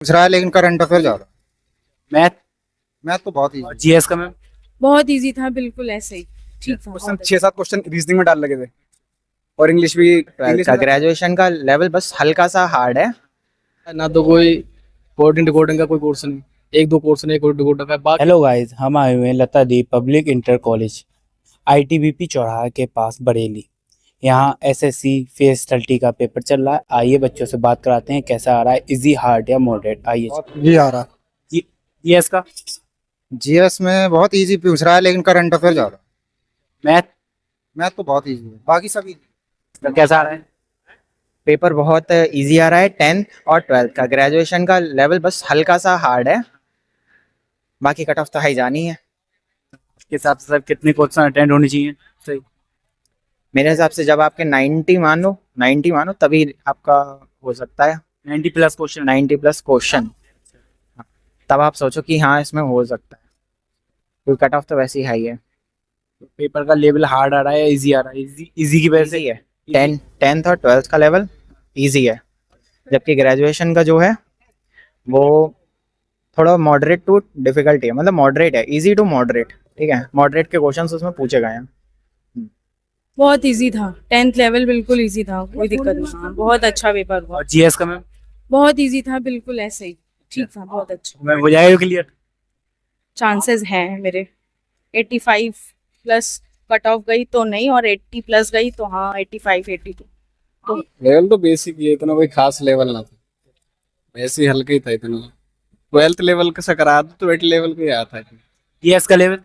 पूछ रहा है लेकिन करंट अफेयर ज्यादा। मैथ मैथ तो बहुत ही और जीएस का मैम। बहुत इजी था, बिल्कुल ऐसे ही ठीक था। क्वेश्चन 6-7 क्वेश्चन रीजनिंग में डाल लगे थे और इंग्लिश भी। इंग्लिश का ग्रेजुएशन का लेवल बस हल्का सा हार्ड है। ना तो कोई कोडिंग डिकोडिंग का कोई कोर्स नहीं, एक दो कोर्स नहीं, कोडिंग डिकोडिंग का बाकी। हेलो गाइस, हम आए हुए हैं लता दी पब्लिक इंटर कॉलेज आईटीबीपी चौराहा के पास बरेली। यहाँ एसएससी फेस 30 का पेपर चल रहा है। आइए बच्चों से बात कराते हैं कैसा आ रहा है, इजी हार्ड या मॉडरेट। आइए। जी आ रहा। जीएस का। जीएस में बहुत इजी पूछ रहा है लेकिन करंट अफेयर ज्यादा। मैथ मैथ तो बहुत इजी है, बाकी सभी। का कैसा आ रहा है? पेपर बहुत इजी आ रहा है। 10th और 12th का ग्रेजुएशन का लेवल बस हल्का सा हार्ड है, बाकी कट ऑफ तो हाई जानी है। इसके हिसाब से सब कितने क्वेश्चन अटेंड होने चाहिए? सही। मेरे हिसाब से जब आपके 90 मानो तभी आपका हो सकता है 90 प्लस क्वेश्चन। 90 प्लस क्वेश्चन, तब आप सोचो कि हाँ इसमें हो सकता है, क्योंकि कट ऑफ तो वैसे ही हाई है। पेपर का लेवल हार्ड आ रहा है, इजी आ रहा है? इजी की वजह से इजी है। 10th और 12th का लेवल इजी है, जबकि ग्रेजुएशन का जो है वो थोड़ा मॉडरेट टू डिफिकल्ट है, मतलब मॉडरेट है, इजी टू मॉडरेट। ठीक है, मॉडरेट के क्वेश्चंस उसमें पूछे गए हैं। बहुत इजी था, 10th लेवल बिल्कुल इजी था, कोई दिक्कत नहीं। हाँ, बहुत अच्छा पेपर हुआ। और जीएस का मैम। बहुत इजी था, बिल्कुल ऐसे ही ठीक था, बहुत अच्छा। मैम हो जाएगा क्लियर? चांसेस हैं मेरे। 85 प्लस कट ऑफ गई तो नहीं, और 80 प्लस गई तो हाँ 85 82। तो लेवल तो बेसिक ही है, इतना कोई खास लेवल ना था, वैसे ही हल्का ही था। इतना 12th लेवल का करा दो तो 8 लेवल का ही आया था। जीएस का लेवल।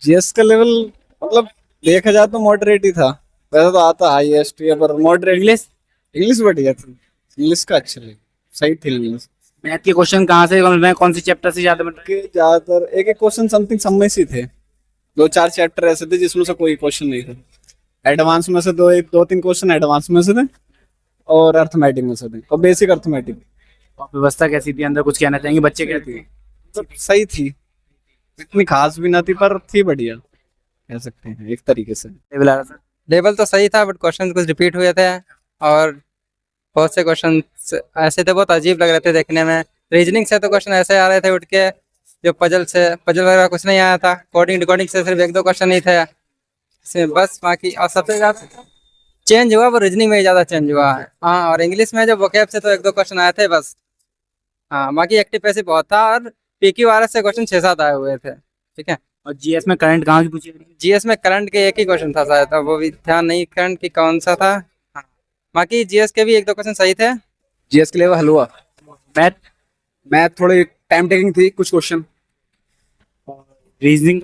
जीएस का लेवल मतलब देखा जाए तो मॉडरेट ही था, वैसे तो आता हाईएस्ट है पर मॉडरेट। इंग्लिश बढ़िया थी, इंग्लिश का अच्छा लेवल सही थी। इंग्लिश मैथ के क्वेश्चन कहाँ से कौन से चैप्टर से ज्यादा बन रहे? के ज्यादातर एक एक क्वेश्चन समथिंग सब में से थे, 2-4 चैप्टर ऐसे थे जिसमें से कोई क्वेश्चन नहीं था। एडवांस में से 2-3 क्वेश्चन एडवांस में से थे और अर्थमेटिक में से थे, और बेसिक अर्थमेटिक। व्यवस्था कैसी थी अंदर, कुछ कहना चाहेंगे? बच्चे क्या थे? तो सही थी, इतनी खास भी ना थी पर थी बढ़िया, कह सकते हैं एक तरीके से। लेवल आ रहा था? लेवल तो सही था, बट क्वेश्चन कुछ रिपीट हुए थे और बहुत से क्वेश्चन ऐसे थे, बहुत अजीब लग रहे थे देखने में। रीजनिंग से तो क्वेश्चन ऐसे आ रहे थे उठ के, जो पजल वगैरह कुछ नहीं आया था। कोडिंग डिकोडिंग से सिर्फ 1-2 क्वेश्चन नहीं थे इसमें बस। बाकी और सबसे ज्यादा चेंज हुआ वो रीजनिंग में ही ज्यादा चेंज हुआ है। हाँ, और इंग्लिश में जो वोकैब से तो 1-2 क्वेश्चन आए थे बस। हाँ, बाकी एक्टिव पैसिव बहुत था, और PQRS से क्वेश्चन 6-7 आए हुए थे। ठीक है। और जीएस में करंट कहाँ की पूछी? जीएस में करंट के एक ही क्वेश्चन था शायद, तो वो भी ध्यान नहीं करंट की कौन सा था। हाँ, बाकी जीएस के भी 1-2 क्वेश्चन सही थे। जीएस के लेवल हलवा। मैथ। मैथ थोड़ी टाइम टेकिंग थी, कुछ क्वेश्चन। रीजनिंग।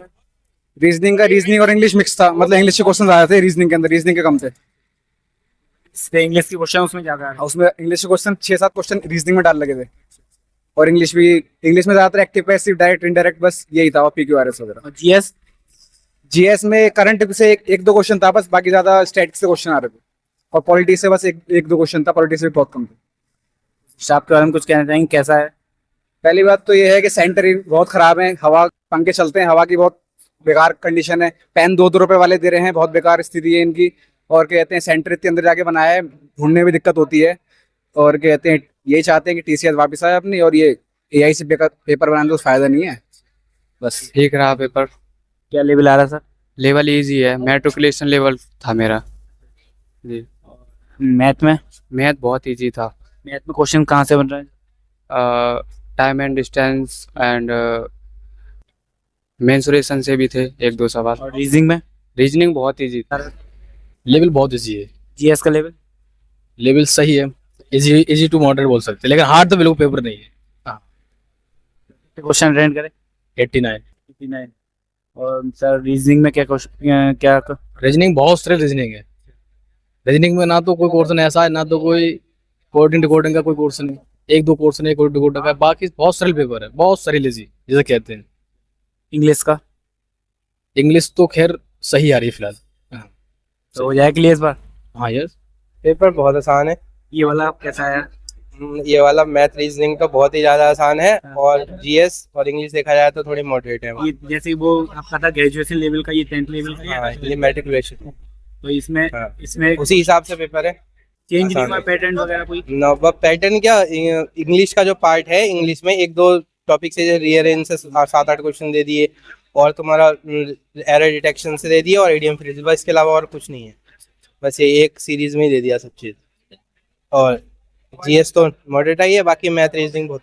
रीजनिंग और इंग्लिश मिक्स था, मतलब इंग्लिश के क्वेश्चन आए थे रीजनिंग के अंदर, रीजनिंग के कम थे। इंग्लिश के क्वेश्चन उसमें ज्यादा आ रहे हैं। उसमें इंग्लिश के क्वेश्चन 6-7 क्वेश्चन रीजनिंग में डाल लगे थे, और इंग्लिश में ज्यादातर एक्टिव पैसिव डायरेक्ट इनडायरेक्ट बस यही था, और PQRS वगैरह। और जीएस में करंट से 1-2 क्वेश्चन था बस, बाकी ज्यादा स्टैटिक्स से क्वेश्चन आ रहे थे, और पॉलिटी से बस 1-2 क्वेश्चन था। पॉलिटी से भी बहुत कम थे। स्टाफ के बारे में कुछ कहना चाहेंगे, कैसा है? पहली बात तो ये है कि सेंटर बहुत खराब है, हवा पंखे चलते हैं, हवा की बहुत बेकार कंडीशन है। पेन 2-2 रुपए वाले दे रहे हैं, बहुत बेकार स्थिति है इनकी। और कहते हैं सेंटर इतने अंदर जाके बनाया है, ढूंढने में दिक्कत होती है। और कहते हैं यही चाहते हैं कि TCS वापस आए अपनी, और ये AI से पेपर बनाने तो फायदा नहीं है बस। ठीक रहा पेपर। क्या लेवल आ रहा सर? लेवल इजी है, मैट्रिकुलेशन लेवल था मेरा जी। मैथ में? मैथ बहुत इजी था। मैथ में क्वेश्चन कहाँ से बन रहा है? Time and distance and mensuration से भी थे 1-2 सवाल। और रीजनिंग में? रीजनिंग बहुत इजी था। लेवल बहुत इजी है। जीएस का लेवल? लेवल सही है, इजी टू मॉडरेट बोल सकते हैं, लेकिन हार्ड तो बिल्कुल पेपर नहीं है। क्वेश्चन अटेंड करें? 89। और सर रीजनिंग में क्या क्वेश्चन, क्या? रीजनिंग बहुत सारे रीजनिंग है। रीजनिंग में ना तो कोई कोर्स ऐसा है, ना तो कोई कोडिंग डिकोडिंग का कोई कोर्स नहीं, 1-2 कोर्स नहीं कोडिंग डिकोडिंग का, बाकी बहुत सरल पेपर है, बहुत सरल इजी जैसे कहते हैं। इंग्लिश का? इंग्लिश तो खैर सही आ रही है फिलहाल। तो हो जाए क्लियर इस बार? हाँ यस। पेपर बहुत आसान है। ये वाला कैसा है? ये वाला मैथ रीजनिंग तो बहुत ही ज्यादा आसान है, और जीएस और इंग्लिश देखा जाए तो थोड़ी मॉडरेट है। ये जैसे वो आपका था ग्रेजुएशन लेवल का, ये 10th लेवल का हाँ, ये मैट्रिकुलेशन। तो इसमें हाँ। इसमें उसी हिसाब से पेपर है। चेंज नहीं आसान हुआ है। पैटर्न वगैरह कोई? पैटर्न क्या, इंग्लिश का जो पार्ट है, इंग्लिश में एक दो टॉपिक से रीअरेंज से 7-8 क्वेश्चन दे दिए, और तुम्हारा एरर डिटेक्शन से दे दिया, और इडियम फ्रेज, बस इसके अलावा और कुछ नहीं है। बस ये एक सीरीज में ही दे दिया सब चीज़। और जीएस तो मॉडरेट आई है, बाकी मैथ रीजनिंग बहुत